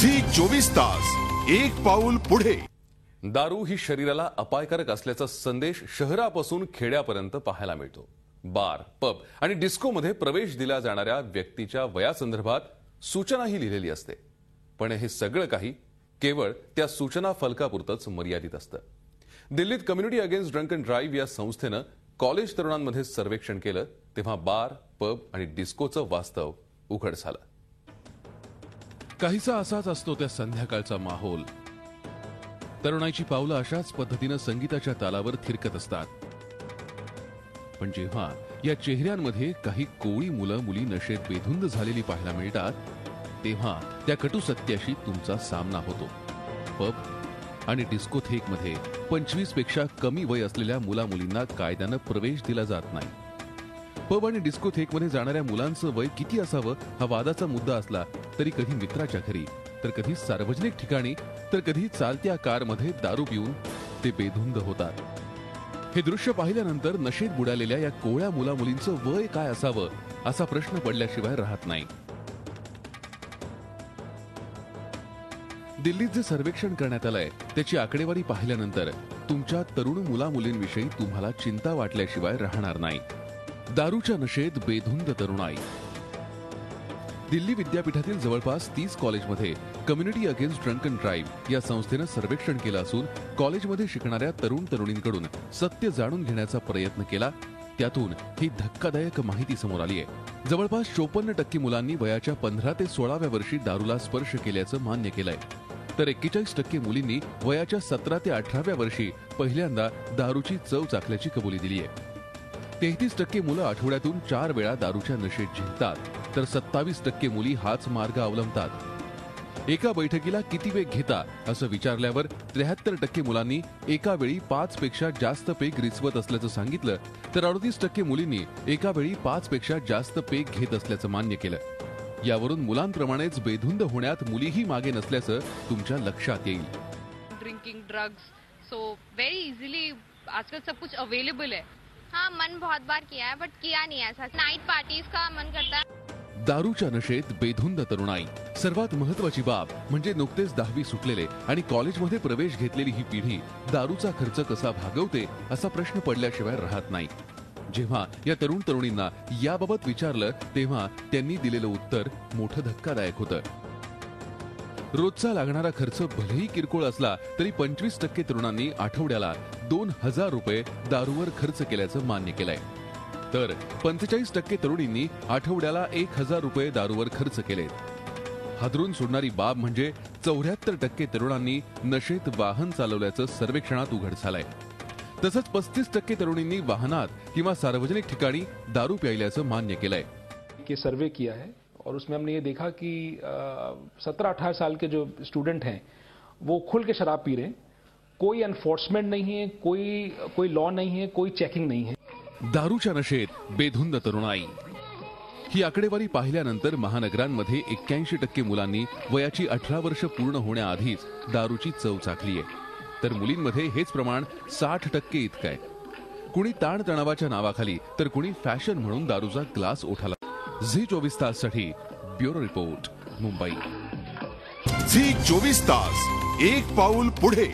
Zee 24 तास एक पाऊल पुढे। दारू ही शरीराला अपायकारक असल्याचा संदेश शहरापासून खेड्यापर्यंत पाहायला मिळतो। बार, पब आणि डिस्कोमध्ये प्रवेश दिला जाणाऱ्या व्यक्तीच्या वयासंदर्भात सूचनाही लिहिलेली असते, पण हे सगळं काही केवळ त्या सूचना फलकापुरतच मर्यादित असतं। दिल्लीत community against drunk and drive या संस्थेनं कॉलेज तरुणांमध्ये सर्वेक्षण केलं, तेव्हा बार, पब आणि डिस्कोचं वास्तव उघड झालं। काहीसा असाच असतो त्या संध्याकाळचा माहोल। तरुणाईची पावलं अशाच पद्धतीनं संगीताच्या तालावर थिरकत असतात, पण जेव्हा या चेहऱ्यांमध्ये काही कोळी मुलं मुली नशेत बेधुंद झालेली पाहायला मिळतात, तेव्हा त्या कटू सत्याशी तुमचा सामना होतो। पब आणि डिस्कोथेकमध्ये 25 पेक्षा कमी वय असलेल्या मुला मुलींना कायद्यानं प्रवेश दिला जात नाही। पब आणि डिस्कोथेकमध्ये जाणाऱ्या मुलांचं वय किती असावं हा वादाचा मुद्दा असला तरी कधी मित्राच्या घरी, तर कधी सार्वजनिक ठिकाणी, तर कधी चालत्या कारमध्ये दारू पिऊन ते बेधुंद होतात। हे दृश्य पाहिल्यानंतर नशेत बुडालेल्या या कोळ्या मुला मुलींचं वय काय असावं असा प्रश्न पडल्याशिवाय राहत नाही। दिल्लीत जे सर्वेक्षण करण्यात आलंय त्याची आकडेवारी पाहिल्यानंतर तुमच्या तरुण मुला मुलींविषयी तुम्हाला चिंता वाटल्याशिवाय राहणार नाही। दारूच्या नशेत बेधुंद तरुणाई। दिल्ली विद्यापीठातील जवळपास 30 कॉलेजमध्ये community against drunk and drive या संस्थेनं सर्वेक्षण केलं असून कॉलेजमध्ये शिकणाऱ्या तरुण तरुणींकडून सत्य जाणून घेण्याचा प्रयत्न केला। त्यातून ही धक्कादायक माहिती समोर आली आहे। जवळपास 54% मुलांनी वयाच्या 15 ते 16व्या वर्षी दारूला स्पर्श केल्याचं मान्य केलंय, तर 41% मुलींनी वयाच्या 17 ते 18व्या वर्षी पहिल्यांदा दारूची चव चाखल्याची कबुली दिली आहे। 33% मुलं आठवड्यातून 4 वेळा दारूच्या नशेत झिंकतात, तर 27% मुली हाच मार्ग अवलंबतात। एका बैठकीला किती वेळ घेता असं विचारल्यावर 73% मुलांनी एका वेळी 5 पेक्षा जास्त पेग रिचवत असल्याचं सांगितलं, तर 38% मुलींनी एका वेळी 5 पेक्षा जास्त पेग घेत असल्याचं मान्य केलं। यावरून मुलांप्रमाणेच बेधुंद होण्यात मुलीही मागे नसल्याचं तुमच्या लक्षात येईल। Drinking, drugs, so very easily आजकल सब कुछ अवेलेबल है। हाँ, मन बहुत बार किया है बट किया नहीं ऐसा। नाइट पार्टीज का मन करता है। दारूच्या नशेत बेधुंद तरुणाई। सर्वात महत्वाची बाब म्हणजे नुकतेच 10वी सुटलेले आणि कॉलेजमध्ये प्रवेश घेतलेली ही पिढी दारूचा खर्च कसा भागवते असा प्रश्न पडल्याशिवाय राहत नाही। जेव्हा या तरुण तरुणींना याबाबत विचारलं तेव्हा त्यांनी दिलेलं उत्तर मोठं धक्कादायक होतं। रोजचा लागणारा खर्च भलेही किरकोळ असला तरी 25% तरुणांनी आठवड्याला 2000 रुपये दारूवर खर्च केल्याचं मान्य केलंय, तर 45% तरुणींनी आठवड्याला 1000 रुपये दारूवर खर्च केले। हादरून सोडणारी बाब म्हणजे 74% तरुणांनी नशेत वाहन चालवल्याचं सर्वेक्षणात उघड झालंय। तसंच 35% तरुणींनी वाहनात किंवा सार्वजनिक ठिकाणी दारू प्यायल्याचं मान्य केलंय। के सर्वे किया है और उसमें हमने ये देखा कि 17-18 साल के जो स्टूडेंट हैं वो खुल के शराब पी रहे हैं। कोई एनफोर्समेंट नहीं है, कोई लॉ नहीं है, कोई चेकिंग नहीं है। दारूच्या नशेत बेधुंद तरुणाई। ही आकडेवारी पाहिल्यानंतर महानगरांमध्ये 81% मुलांनी वयाची 18 वर्ष पूर्ण होण्याआधीच दारूची चव चाखली आहे, तर मुलींमध्ये हेच प्रमाण 60% इतकं आहे। कुणी ताणतणावाच्या नावाखाली तर कुणी फॅशन म्हणून दारूचा ग्लास ओठाला। झी 24 ताससाठी ब्युरो रिपोर्ट, मुंबई। झी 24 तास एक पाऊल पुढे।